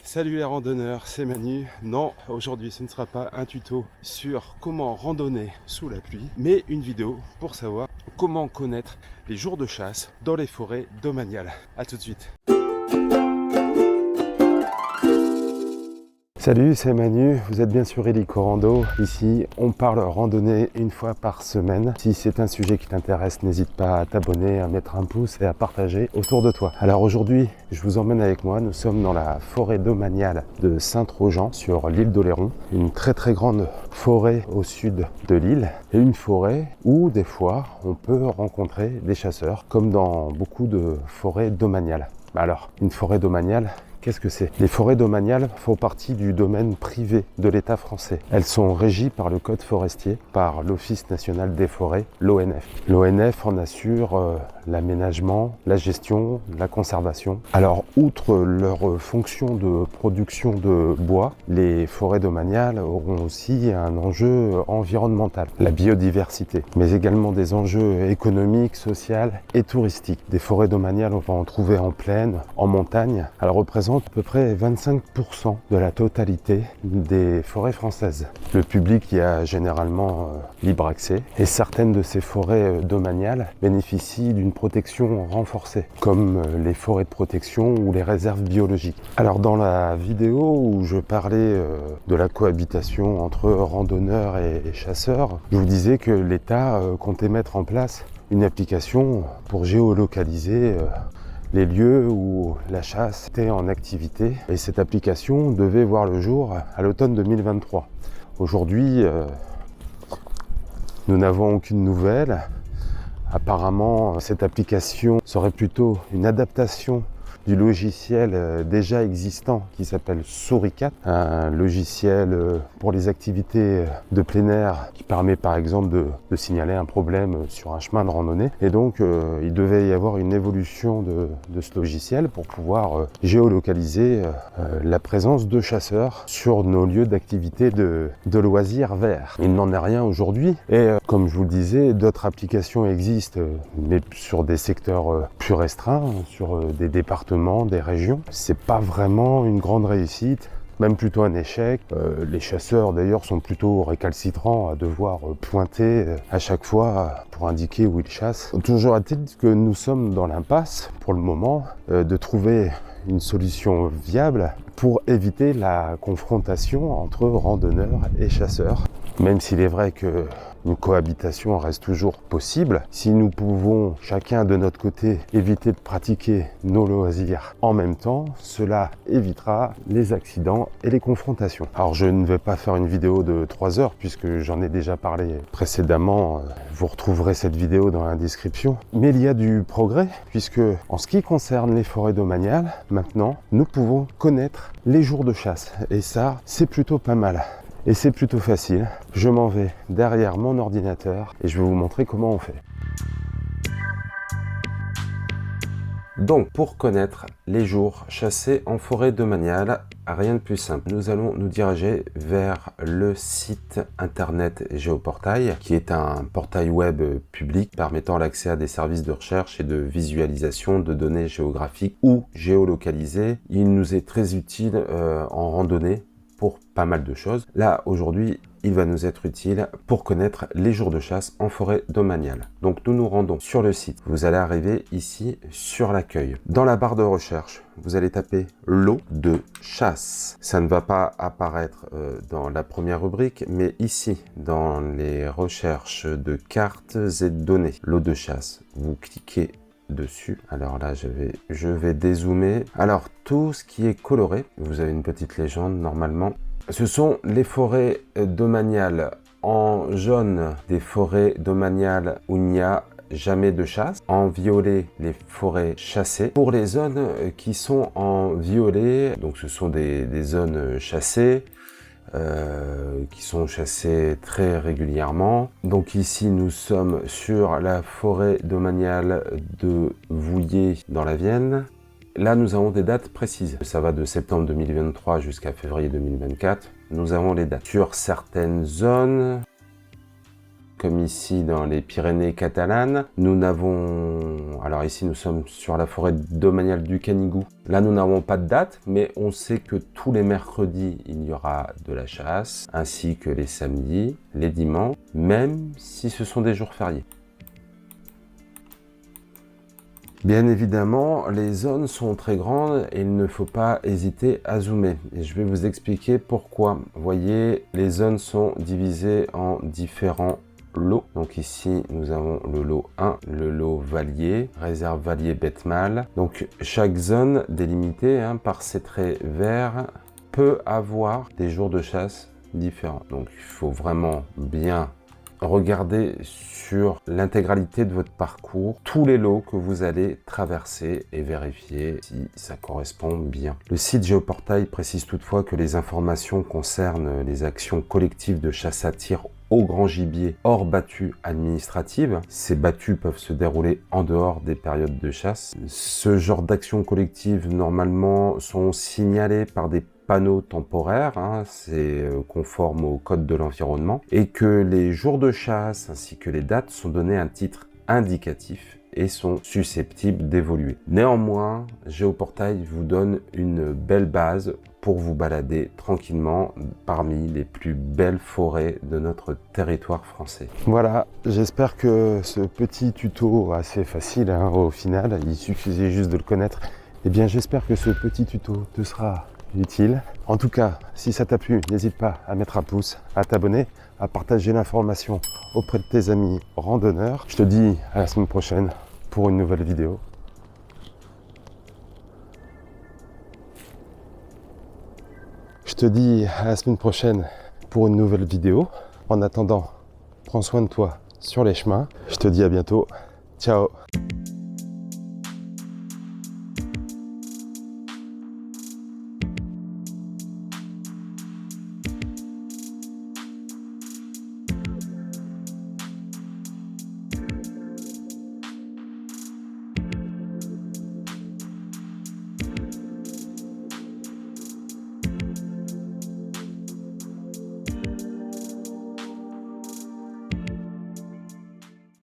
Salut les randonneurs, c'est Manu. Non, aujourd'hui ce ne sera pas un tuto sur comment randonner sous la pluie, mais une vidéo pour savoir comment connaître les jours de chasse dans les forêts domaniales. A tout de suite. Salut, c'est Manu, vous êtes bien sur Hélico Rando. Ici, on parle randonnée une fois par semaine. Si c'est un sujet qui t'intéresse, n'hésite pas à t'abonner, à mettre un pouce et à partager autour de toi. Alors aujourd'hui, je vous emmène avec moi. Nous sommes dans la forêt domaniale de Saint-Trojan, sur l'île d'Oléron. Une très grande forêt au sud de l'île. Et une forêt où, des fois, on peut rencontrer des chasseurs, comme dans beaucoup de forêts domaniales. Alors, une forêt domaniale, qu'est-ce que c'est? Les forêts domaniales font partie du domaine privé de l'État français. Elles sont régies par le code forestier, par l'Office national des forêts, l'ONF. L'ONF en assure l'aménagement, la gestion, la conservation. Alors, outre leur fonction de production de bois, les forêts domaniales auront aussi un enjeu environnemental, la biodiversité, mais également des enjeux économiques, sociaux et touristiques. Des forêts domaniales, on va en trouver en plaine, en montagne. Elles représentent à peu près 25% de la totalité des forêts françaises. Le public y a généralement libre accès et certaines de ces forêts domaniales bénéficient d'une protection renforcée, comme les forêts de protection ou les réserves biologiques. Alors dans la vidéo où je parlais de la cohabitation entre randonneurs et chasseurs, je vous disais que l'État comptait mettre en place une application pour géolocaliser les lieux où la chasse était en activité, et cette application devait voir le jour à l'automne 2023. Aujourd'hui, nous n'avons aucune nouvelle. Apparemment, cette application serait plutôt une adaptation du logiciel déjà existant qui s'appelle Souricat, un logiciel pour les activités de plein air qui permet par exemple de signaler un problème sur un chemin de randonnée. Et donc il devait y avoir une évolution de ce logiciel pour pouvoir géolocaliser la présence de chasseurs sur nos lieux d'activité de loisirs verts. Il n'en est rien aujourd'hui et comme je vous le disais, d'autres applications existent mais sur des secteurs plus restreints, sur des départements, des régions. C'est pas vraiment une grande réussite, même plutôt un échec. Les chasseurs d'ailleurs sont plutôt récalcitrants à devoir pointer à chaque fois pour indiquer où ils chassent. Toujours est-il que nous sommes dans l'impasse pour le moment de trouver une solution viable pour éviter la confrontation entre randonneurs et chasseurs. Même s'il est vrai que une cohabitation reste toujours possible, si nous pouvons chacun de notre côté éviter de pratiquer nos loisirs en même temps, cela évitera les accidents et les confrontations. Alors je ne vais pas faire une vidéo de 3 heures puisque j'en ai déjà parlé précédemment, vous retrouverez cette vidéo dans la description. Mais il y a du progrès puisque en ce qui concerne les forêts domaniales, maintenant nous pouvons connaître les jours de chasse et ça c'est plutôt pas mal. Et c'est plutôt facile, je m'en vais derrière mon ordinateur et je vais vous montrer comment on fait. Donc pour connaître les jours chassés en forêt domaniale, rien de plus simple. Nous allons nous diriger vers le site internet Géoportail, qui est un portail web public permettant l'accès à des services de recherche et de visualisation de données géographiques ou géolocalisées. Il nous est très utile en randonnée pour pas mal de choses. Là, aujourd'hui, il va nous être utile pour connaître les jours de chasse en forêt domaniale. Donc, nous nous rendons sur le site. Vous allez arriver ici sur l'accueil. Dans la barre de recherche, vous allez taper lot de chasse. Ça ne va pas apparaître dans la première rubrique, mais ici, dans les recherches de cartes et de données. Lot de chasse. Vous cliquez dessus. Alors là, je vais dézoomer. Alors, tout ce qui est coloré, vous avez une petite légende normalement. Ce sont les forêts domaniales. En jaune, des forêts domaniales où il n'y a jamais de chasse. En violet, les forêts chassées. Pour les zones qui sont en violet, donc ce sont des zones chassées, qui sont chassés très régulièrement. Donc ici nous sommes sur la forêt domaniale de Vouillé dans la Vienne. Là nous avons des dates précises. Ça va de septembre 2023 jusqu'à février 2024. Nous avons les dates. Sur certaines zones, comme ici dans les Pyrénées catalanes. Nous n'avons... Alors ici, nous sommes sur la forêt domaniale du Canigou. Là, nous n'avons pas de date, mais on sait que tous les mercredis, il y aura de la chasse, ainsi que les samedis, les dimanches, même si ce sont des jours fériés. Bien évidemment, les zones sont très grandes et il ne faut pas hésiter à zoomer. Et je vais vous expliquer pourquoi. Vous voyez, les zones sont divisées en différents lots. Donc ici, nous avons le lot 1, le lot Valier, réserve Valier bête mâle. Donc chaque zone délimitée par ces traits verts peut avoir des jours de chasse différents. Donc il faut vraiment bien regardez sur l'intégralité de votre parcours tous les lots que vous allez traverser et vérifier si ça correspond bien. Le site Géoportail précise toutefois que les informations concernent les actions collectives de chasse à tir au grand gibier hors battues administratives. Ces battues peuvent se dérouler en dehors des périodes de chasse. Ce genre d'actions collectives normalement sont signalées par des panneaux temporaires, c'est conforme au code de l'environnement, et que les jours de chasse ainsi que les dates sont donnés un titre indicatif et sont susceptibles d'évoluer. Néanmoins, Géoportail vous donne une belle base pour vous balader tranquillement parmi les plus belles forêts de notre territoire français. Voilà, j'espère que ce petit tuto assez facile au final, il suffisait juste de le connaître, et bien j'espère que ce petit tuto te sera utile. En tout cas, si ça t'a plu, n'hésite pas à mettre un pouce, à t'abonner, à partager l'information auprès de tes amis randonneurs. Je te dis à la semaine prochaine pour une nouvelle vidéo. Je te dis à la semaine prochaine pour une nouvelle vidéo. En attendant, prends soin de toi sur les chemins. Je te dis à bientôt. Ciao!